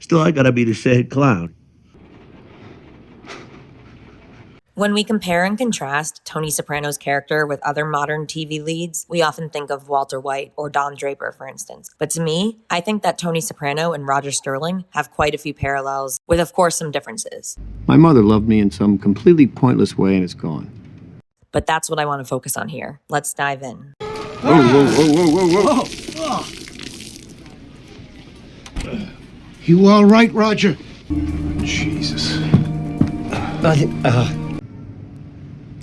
Still, I gotta be the sad clown. When we compare and contrast Tony Soprano's character with other modern TV leads, we often think of Walter White or Don Draper, for instance. But to me, I think that Tony Soprano and Roger Sterling have quite a few parallels, with of course some differences. My mother loved me in some completely pointless way and it's gone. But that's what I want to focus on here. Let's dive in. Whoa, whoa, whoa, whoa, whoa, whoa! You all right, Roger? Jesus.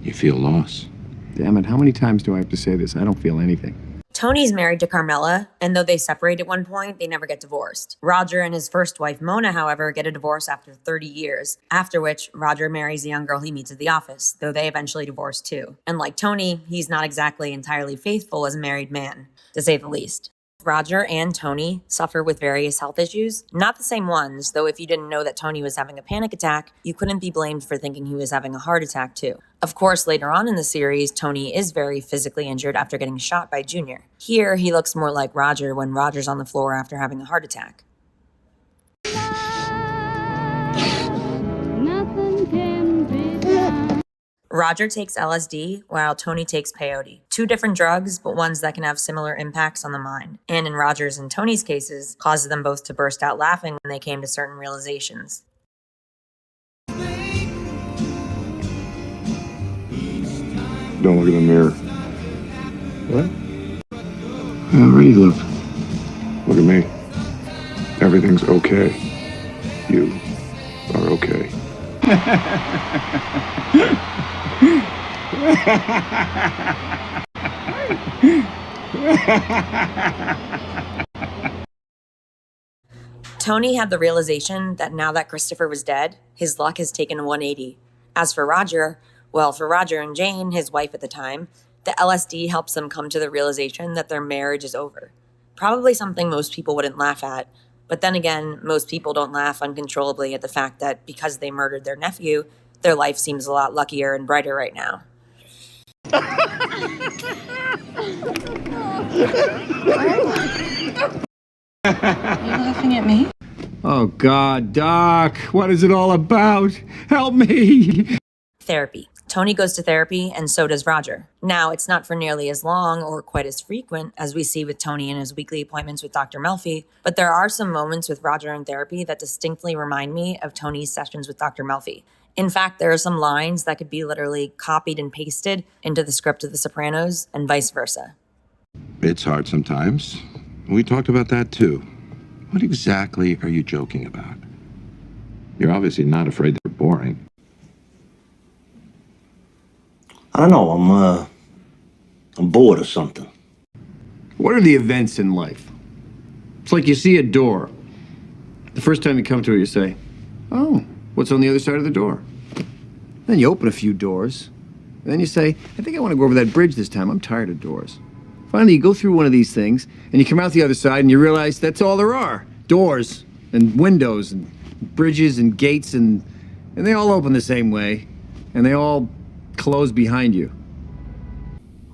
You feel loss. Damn it, how many times do I have to say this? I don't feel anything. Tony's married to Carmela, and though they separate at one point, they never get divorced. Roger and his first wife, Mona, however, get a divorce after 30 years, after which Roger marries a young girl he meets at the office, though they eventually divorce too. And like Tony, he's not exactly entirely faithful as a married man, to say the least. Roger and Tony suffer with various health issues. Not the same ones, though if you didn't know that Tony was having a panic attack, you couldn't be blamed for thinking he was having a heart attack too. Of course, later on in the series, Tony is very physically injured after getting shot by Junior. Here, he looks more like Roger when Roger's on the floor after having a heart attack. Roger takes LSD while Tony takes peyote. Two different drugs, but ones that can have similar impacts on the mind. And in Roger's and Tony's cases, causes them both to burst out laughing when they came to certain realizations. Don't look in the mirror. What? Where do you look? Look at me. Everything's okay. You are okay. Tony had the realization that now that Christopher was dead, his luck has taken a 180. As for Roger, well, for Roger and Jane, his wife at the time, the LSD helps them come to the realization that their marriage is over. Probably something most people wouldn't laugh at, but then again, most people don't laugh uncontrollably at the fact that because they murdered their nephew, their life seems a lot luckier and brighter right now. Are you laughing at me? Oh, God, Doc, what is it all about? Help me! Therapy. Tony goes to therapy, and so does Roger. Now, it's not for nearly as long or quite as frequent as we see with Tony in his weekly appointments with Dr. Melfi, but there are some moments with Roger in therapy that distinctly remind me of Tony's sessions with Dr. Melfi. In fact, there are some lines that could be literally copied and pasted into the script of The Sopranos, and vice versa. It's hard sometimes. We talked about that too. What exactly are you joking about? You're obviously not afraid they're boring. I don't know, I'm bored or something. What are the events in life? It's like you see a door. The first time you come to it, you say, oh, what's on the other side of the door? Then you open a few doors. And then you say, I think I want to go over that bridge this time. I'm tired of doors. Finally, you go through one of these things, and you come out the other side, and you realize that's all there are. Doors, and windows, and bridges, and gates, and they all open the same way. And they all close behind you.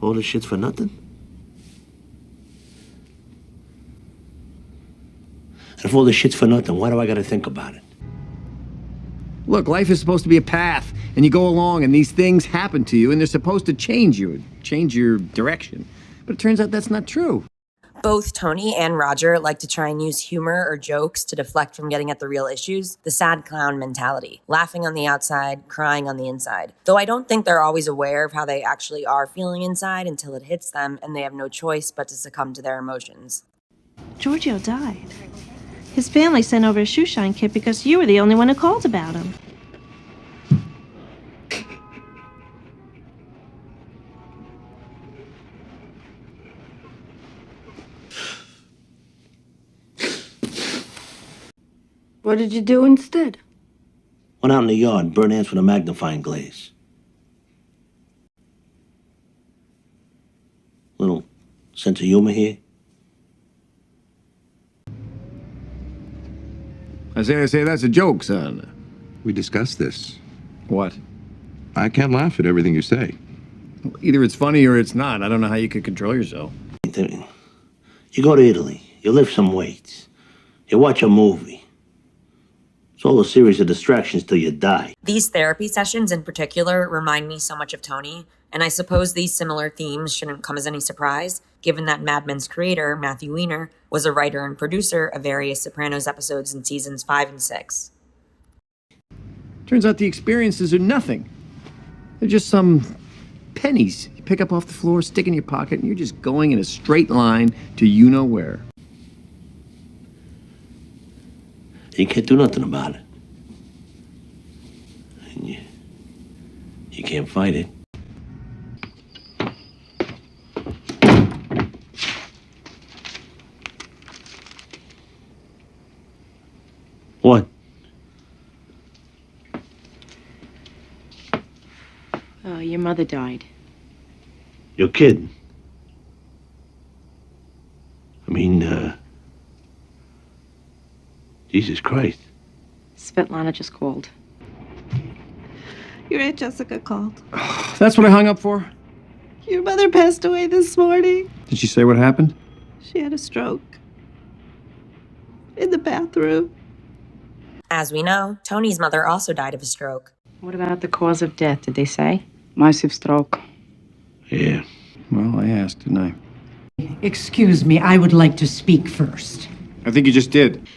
All this shit's for nothing? And if all this shit's for nothing, why do I gotta think about it? Look, life is supposed to be a path, and you go along, and these things happen to you, and they're supposed to change you, change your direction. But it turns out that's not true. Both Tony and Roger like to try and use humor or jokes to deflect from getting at the real issues, the sad clown mentality, laughing on the outside, crying on the inside. Though I don't think they're always aware of how they actually are feeling inside until it hits them and they have no choice but to succumb to their emotions. Giorgio died. His family sent over a shoeshine kit because you were the only one who called about him. What did you do instead? Went out in the yard and burned ants with a magnifying glass. Little sense of humor here. I say that's a joke, son. We discussed this. What? I can't laugh at everything you say. Either it's funny or it's not. I don't know how you could control yourself. You go to Italy, you lift some weights, you watch a movie, It's all a series of distractions till you die. These therapy sessions in particular remind me so much of Tony, and I suppose these similar themes shouldn't come as any surprise, given that Mad Men's creator, Matthew Weiner, was a writer and producer of various Sopranos episodes in seasons 5 and 6. Turns out the experiences are nothing. They're just some pennies you pick up off the floor, stick in your pocket, and you're just going in a straight line to you-know-where. You can't do nothing about it. And you can't fight it. What? Oh, your mother died. You're kidding. I mean, Jesus Christ. Svetlana just called. Your Aunt Jessica called. That's what I hung up for. Your mother passed away this morning. Did she say what happened? She had a stroke. In the bathroom. As we know, Tony's mother also died of a stroke. What about the cause of death? Did they say? Massive stroke. Yeah. Well, I asked, didn't I? Excuse me, I would like to speak first. I think you just did.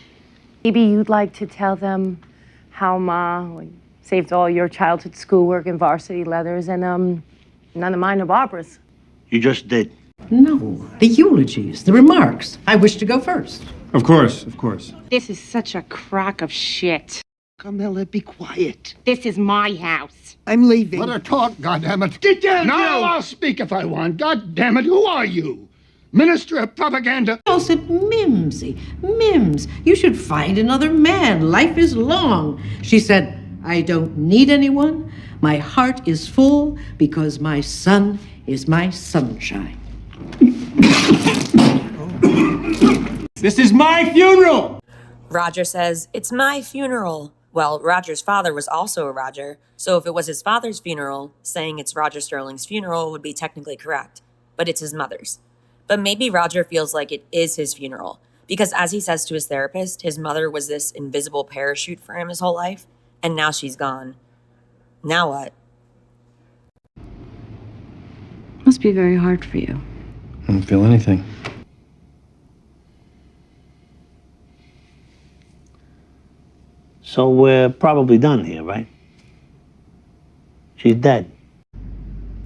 Maybe you'd like to tell them how Ma saved all your childhood schoolwork and varsity leathers and, none of mine are Barbara's. You just did. No, the eulogies, the remarks. I wish to go first. Of course, of course. This is such a crock of shit. Carmela, be quiet. This is my house. I'm leaving. Let her talk, goddammit. Get down, No, you! I'll speak if I want. Goddammit, who are you? Minister of propaganda? I said, Mimsy, Mims, you should find another man. Life is long. She said, I don't need anyone. My heart is full because my son is my sunshine. This is my funeral! Roger says, "It's my funeral." Well, Roger's father was also a Roger, so if it was his father's funeral, saying it's Roger Sterling's funeral would be technically correct, but it's his mother's. But maybe Roger feels like it is his funeral, because as he says to his therapist, his mother was this invisible parachute for him his whole life, and now she's gone. Now what? Must be very hard for you. I don't feel anything. So we're probably done here, right? She's dead.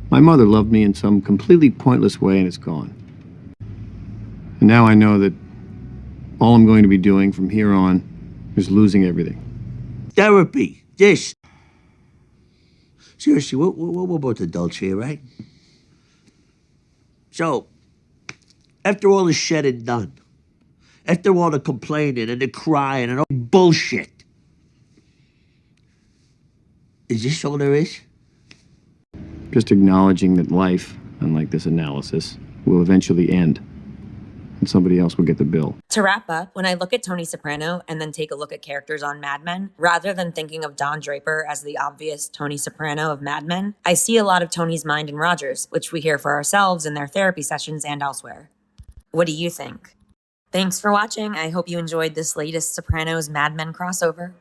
My mother loved me in some completely pointless way, and it's gone. And now I know that all I'm going to be doing from here on is losing everything. Therapy. This. Seriously, we're both adults here, right? So, after all is said and done, after all the complaining and the crying and all the bullshit, is this all there is? Just acknowledging that life, unlike this analysis, will eventually end. And somebody else will get the bill. To wrap up, when I look at Tony Soprano and then take a look at characters on Mad Men, rather than thinking of Don Draper as the obvious Tony Soprano of Mad Men, I see a lot of Tony's mind in Roger's, which we hear for ourselves in their therapy sessions and elsewhere. What do you think? Thanks for watching. I hope you enjoyed this latest Sopranos Mad Men crossover.